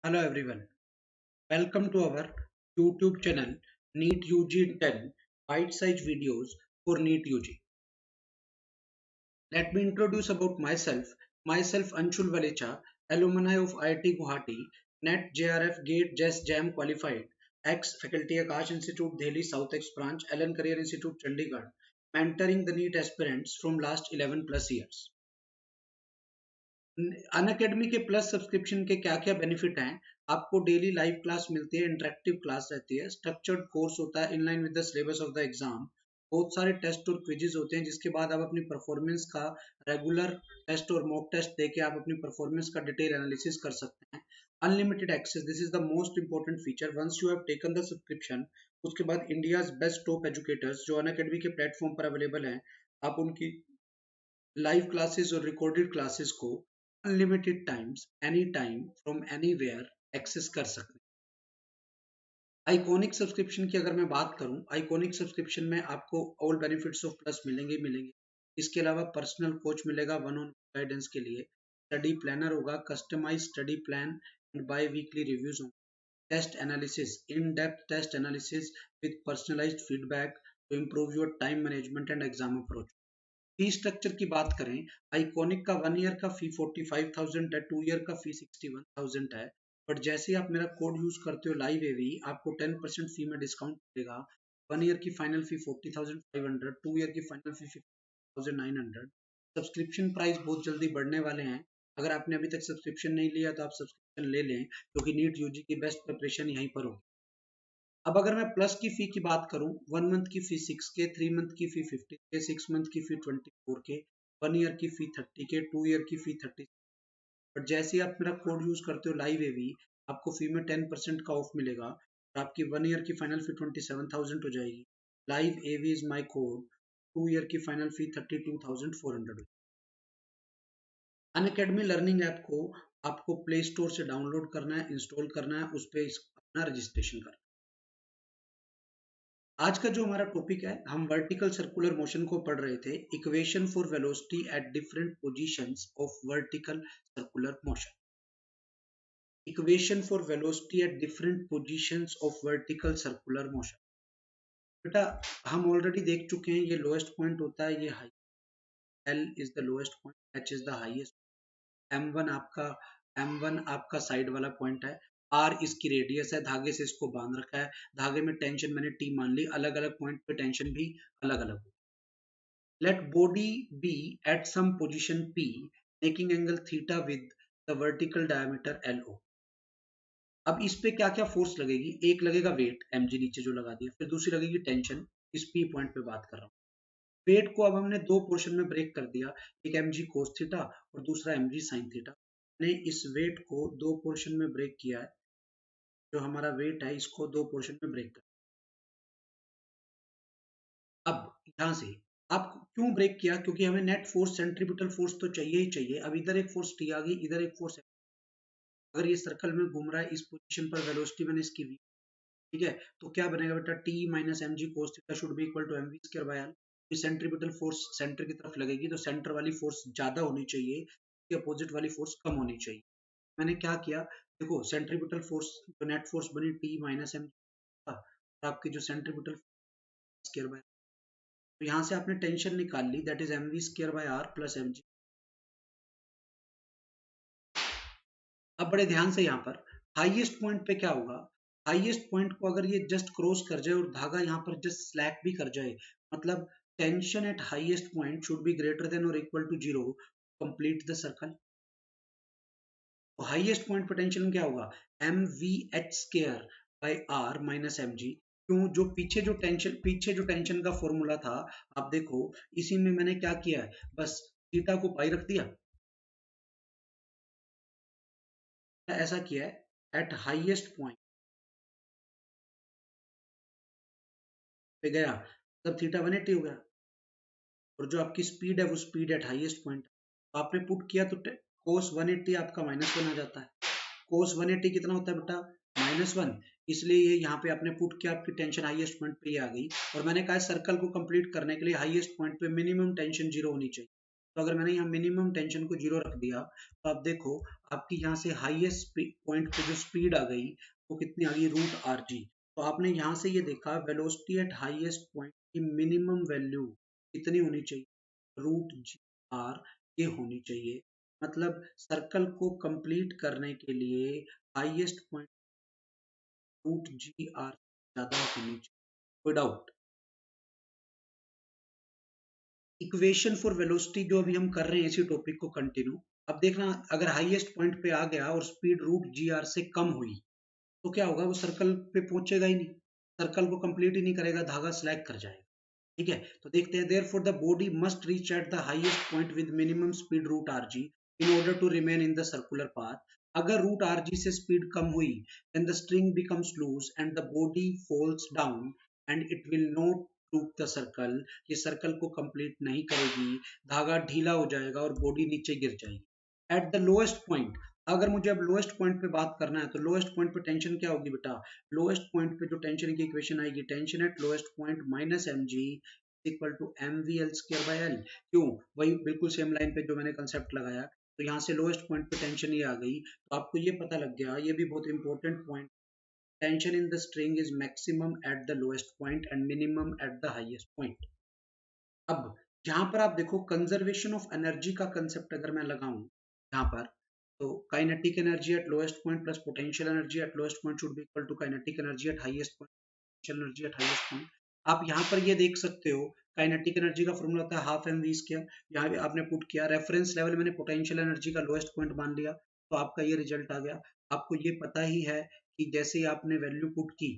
Hello everyone, welcome to our YouTube channel NEET UG in 10 bite-sized videos for NEET UG. Let me introduce about myself. Myself Anshul Valecha, alumni of IIT Guwahati, NET JRF GATE JES JAM qualified, ex-faculty Akash Institute Delhi South Ex branch, Allen Career Institute Chandigarh, mentoring the NEET aspirants from last 11 plus years. Unacademy के plus subscription के क्या क्या benefit हैं। आपको daily live class मिलती है, interactive class रहती है, स्ट्रक्चर्ड कोर्स होता है in line with the syllabus of the exam, बहुत सारे टेस्ट और क्विजेज होते हैं जिसके बाद आप अपनी परफॉर्मेंस का रेगुलर टेस्ट और मॉक टेस्ट देके आप अपनी परफॉर्मेंस का डिटेल एनालिसिस कर सकते हैं। Unlimited access, this is the most important feature. Once you have taken the subscription, उसके बाद इंडियाज बेस्ट टॉप एजुकेटर्स जो अनअकैडमी के प्लेटफॉर्म पर अवेलेबल हैं, आप उनकी लाइव क्लासेस और रिकॉर्डेड क्लासेस को unlimited times any time from anywhere access कर सकते हैं। आइकॉनिक सब्सक्रिप्शन की अगर मैं बात करूं, आइकॉनिक सब्सक्रिप्शन में आपको ऑल बेनिफिट्स ऑफ प्लस मिलेंगे। इसके अलावा पर्सनल कोच मिलेगा वन ऑन गाइडेंस के लिए, स्टडी प्लानर होगा, customise study plan and biweekly reviews होंगे, test analysis, in depth test analysis with personalised feedback to improve your time management and exam approach. Fee structure की बात करें, iconic का 1 year का फी 45,000 है, 2 ईयर का फी 61,000 है। बट जैसे ही आप मेरा कोड यूज करते हो लाइव एवी, आपको 10% फी में डिस्काउंट मिलेगा। 1 ईयर की फाइनल फी 40,500, 2 ईयर की फाइनल फी 50,900। सब्सक्रिप्शन प्राइस बहुत जल्दी बढ़ने वाले हैं। अगर आपने अभी तक सब्सक्रिप्शन नहीं लिया तो आप सब्सक्रिप्शन ले लें, क्योंकि नीट यूजी की बेस्ट प्रिपरेशन यहीं पर होगी। अब अगर मैं प्लस की फी की बात करूं, 1 मंथ की फी 6K, 3 मंथ की फी 50K, 6 मंथ की फी 24K, 1 ईयर की फी 30K, 2 ईयर की फी 30। बट जैसे ही आप मेरा कोड यूज करते हो लाइव एवी, आपको फी में 10% का ऑफ मिलेगा और आपकी 1 ईयर की फाइनल फी 27,000 हो जाएगी। Live AV is my code. 2 year की final fee 32,400। Unacademy learning app को आपको प्ले स्टोर से डाउनलोड करना है, इंस्टॉल करना है, उस पर अपना रजिस्ट्रेशन करना है। आज का जो हमारा टॉपिक है, हम वर्टिकल सर्कुलर मोशन को पढ़ रहे थे, equation for velocity at different positions of vertical circular motion. Equation for velocity at different positions of vertical circular motion. बेटा हम ऑलरेडी देख चुके हैं, ये लोएस्ट पॉइंट होता है, ये high, L is the lowest point, H is the highest, M one आपका साइड वाला पॉइंट है, आर इसकी रेडियस है, धागे से इसको बांध रखा है, धागे में टेंशन मैंने टी मान ली, अलग अलग पॉइंट पे टेंशन भी अलग अलग। Let body be at some position P, making angle theta with the vertical diameter LO. अब इस पे क्या क्या फोर्स लगेगी, एक लगेगा वेट mg नीचे जो लगा दिया, फिर दूसरी लगेगी टेंशन, इस P पॉइंट पे बात कर रहा हूँ। वेट को अब हमने दो पोर्शन में ब्रेक कर दिया, एक mg cos थीटा और दूसरा mg sin थीटा। ने इस वेट को दो पोर्शन में ब्रेक किया है, जो हमारा वेट है इसको दो पोर्शन में ब्रेक कर। अब यहां से आप क्यों ब्रेक किया, क्योंकि हमें नेट फोर्स सेंट्रीपिटल फोर्स तो चाहिए ही चाहिए। अब इधर एक फोर्स टी आ गई, इधर एक फोर्स, अगर ये सर्कल में घूम रहा है इस पोजीशन पर, वेलोसिटी मैंने इसकी वी, ठीक है, तो क्या बनेगा बेटा, T minus M G cos theta should be equal to M V square by R. Centripetal force centre की तरफ लगेगी तो सेंटर वाली फोर्स ज्यादा होनी चाहिए, इसके अपोजिट वाली फोर्स कम होनी चाहिए। मैंने क्या किया, देखो सेंट्रीपिटल फोर्स जो नेट फोर्स बनी टी माइनस एम, और आपकी जो सेंट्रीपिटल स्क्वायर बाय, तो यहाँ से आपने टेंशन निकाल ली, that is M V square by R plus M G. अब बड़े ध्यान से यहाँ पर हाईएस्ट पॉइंट पे क्या होगा, हाईएस्ट पॉइंट को अगर ये जस्ट क्रॉस कर जाए और धागा यहाँ पर जस्ट स्लैक भी कर जाए, मतलब tension at highest point should be greater than और equal to zero, complete the circle. तो हाईएस्ट पॉइंट पर टेंशन क्या होगा, M V H square by R minus M G. क्यों, जो पीछे जो टेंशन का फॉर्मूला था, आप देखो इसी में मैंने क्या किया है, बस थीटा को पाई रख दिया, ऐसा किया है एट हाईएस्ट पॉइंट पे गया, तब थीटा 180 हो गया, और जो आपकी स्पीड है वो स्पीड एट हाईएस्ट पॉइंट, तो आपने पुट किया तो कोस 180 आपका -1 आ जाता है। कोस 180 कितना होता है बेटा, -1, इसलिए ये यहाँ पे आपने पुट किया, आपकी टेंशन हाईएस्ट पॉइंट पे ही आ गई। और मैंने कहा सर्कल को कंप्लीट करने के लिए हाईएस्ट पॉइंट पे मिनिमम टेंशन जीरो होनी चाहिए। तो अगर मैंने यहाँ मिनिमम टेंशन को 0 रख दिया तो आप देखो आपकी यहाँ से हाईएस्ट पॉइंट पे जो स्पीड आ गई वो कितनी आ गई, रूट आर जी। तो आपने यहाँ से ये देखा वेलोसिटी एट हाईएस्ट पॉइंट की मिनिमम वैल्यू कितनी होनी चाहिए, रूट जी आर ये होनी चाहिए। मतलब सर्कल को कंप्लीट करने के लिए highest point root G R ज्यादा होनी चाहिए, विदाउट। इक्वेशन फॉर वेलोसिटी जो अभी हम कर रहे हैं इसी टॉपिक को कंटिन्यू, अब देखना अगर हाईएस्ट पॉइंट पे आ गया और स्पीड रूट जी आर से कम हुई तो क्या होगा, वो सर्कल पे पहुंचेगा ही नहीं, सर्कल को कंप्लीट ही नहीं करेगा, धागा स्लैग कर जाएगा। ठीक है, तो देखते हैं therefore the body must reach at the highest point with minimum speed root R G in order to remain in the circular path. अगर रूट आर जी से स्पीड कम हुई then the string becomes loose and the body falls down and it will not loop the circle, ये circle को complete नहीं करेगी, धागा ढीला हो जाएगा और बॉडी नीचे गिर जाएगी। एट द लोएस्ट पॉइंट, अगर मुझे अब लोएस्ट पॉइंट पे बात करना है तो लोएस्ट पॉइंट पे टेंशन क्या होगी बेटा, लोएस्ट पॉइंट पे जो टेंशन की इक्वेशन आएगी, tension at lowest point minus M G equal to M V L square by L. क्यों, वही बिल्कुल सेम लाइन पे जो मैंने कंसेप्ट लगाया। तो यहाँ से लोएस्ट पॉइंट पे टेंशन ये आ गई, तो आपको ये पता लग गया, ये भी बहुत important point, tension in the string is maximum at the lowest point and minimum at the highest point. अब यहाँ पर आप देखो कंजर्वेशन ऑफ एनर्जी का कंसेप्ट अगर मैं लगाऊं यहाँ पर, तो kinetic energy at lowest point plus potential energy at lowest point should be equal to kinetic energy at highest point, potential energy at highest point. आप यहाँ पर ये देख सकते हो काइनेटिक एनर्जी का फॉर्मूला होता है हाफ एम वी स्क्वायर, यहाँ भी आपने पुट किया, रेफरेंस लेवल मैंने पोटेंशियल एनर्जी का लोएस्ट पॉइंट मान लिया, तो आपका ये रिजल्ट आ गया। आपको ये पता ही है कि जैसे ही आपने वैल्यू पुट की,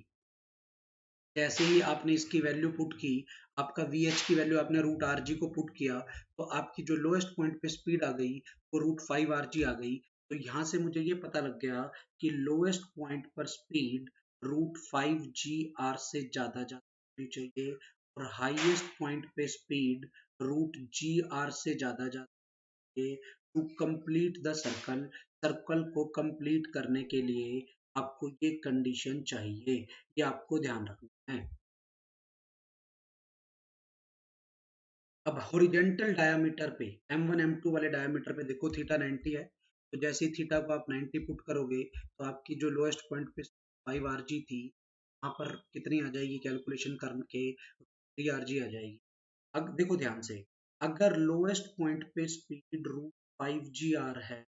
जैसे ही आपने इसकी वैल्यू पुट की, आपका वी एच की वैल्यू आपने रूट आर जी को पुट किया, तो आपकी जो लोएस्ट पॉइंट पे स्पीड आ गई वो रूट 5 आर जी आ गई। तो यहाँ से मुझे ये पता लग गया कि लोएस्ट पॉइंट पर स्पीड रूट 5 जी आर से ज़्यादा होनी चाहिए और हाईएस्ट पॉइंट पे स्पीड रूट जी आर से ज़्यादा चाहिए to complete the circle. Circle को कंप्लीट करने के लिए आपको ये कंडीशन चाहिए, ये आपको ध्यान रखना है। अब हॉरिजेंटल डायामीटर पे M1 M2 वाले डायामीटर पे देखो थीटा 90 है, तो जैसे ही थीटा को आप 90 पुट करोगे तो आपकी जो लोएस्ट पॉइंट पे 5 आर जी थी वहां पर कितनी आ जाएगी, कैलकुलेशन करके 3 आर जी आ जाएगी। अब देखो ध्यान से, अगर लोएस्ट पॉइंट पे स्पीड रूट 5 जी आर है,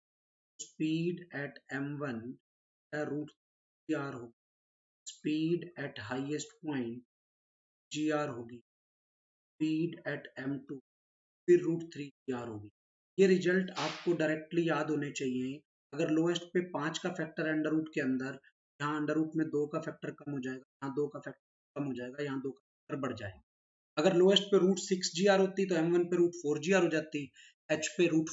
speed at M1 root 3 R होगी, speed at highest point G R होगी, स्पीड एट M2 फिर रूट 3 आर होगी। ये रिजल्ट आपको डायरेक्टली याद होने चाहिए। अगर लोएस्ट पे 5 का फैक्टर है अंडर रूट के अंदर, यहाँ अंडर रूट में 2 का फैक्टर कम हो जाएगा, यहाँ 2 का फैक्टर कम हो जाएगा, यहाँ 2 का फैक्टर बढ़ जाएगा। अगर लोएस्ट पे रूट 6 जी आर होती तो M1 पे रूट 4 जी आर हो जाती, एच पे रूट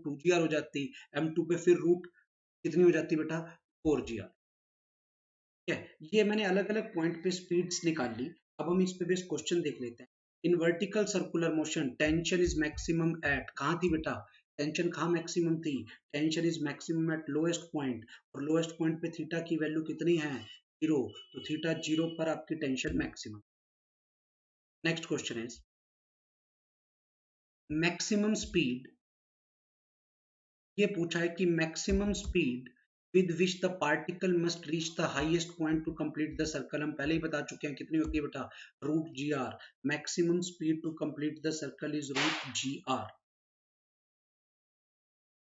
2 जी आर हो जाती, M2 पे फिर रूट कितनी हो जाती बेटा, 4 जी आर। ठीक है, ये मैंने अलग अलग पॉइंट पे स्पीड्स निकाल ली। अब हम इस पे बेस क्वेश्चन देख लेते हैं। In vertical circular motion tension is maximum at, कहाँ थी बेटा, टेंशन कहाँ मैक्सिमम थी, tension is maximum at lowest point, और लोएस्ट पॉइंट पे थीटा की वैल्यू कितनी है, 0, तो थीटा 0 पर आपकी tension maximum. Next question is maximum speed, ये पूछा है कि maximum speed with which the particle must reach the highest point to complete the circle, हम पहले ही बता चुके हैं कितनी होती है बेटा, root G R. Maximum speed to complete the circle is root G R.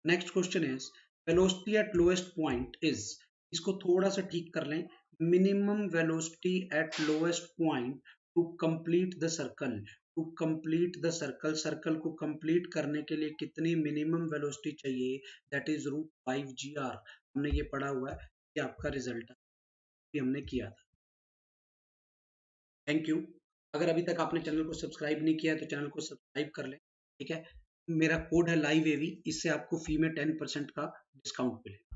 Next question is velocity at lowest point is, इसको थोड़ा सा ठीक कर लें, minimum velocity at lowest point to complete the circle, to complete the circle, circle को complete करने के लिए कितनी मिनिमम वेलोसिटी चाहिए, that is root 5 G R. हमने ये पढ़ा हुआ है, ये आपका रिजल्ट हमने किया था। Thank you. अगर अभी तक आपने चैनल को सब्सक्राइब नहीं किया है तो चैनल को सब्सक्राइब कर लें। ठीक है, मेरा कोड है लाइव एवी, इससे आपको फी में 10% का डिस्काउंट मिलेगा।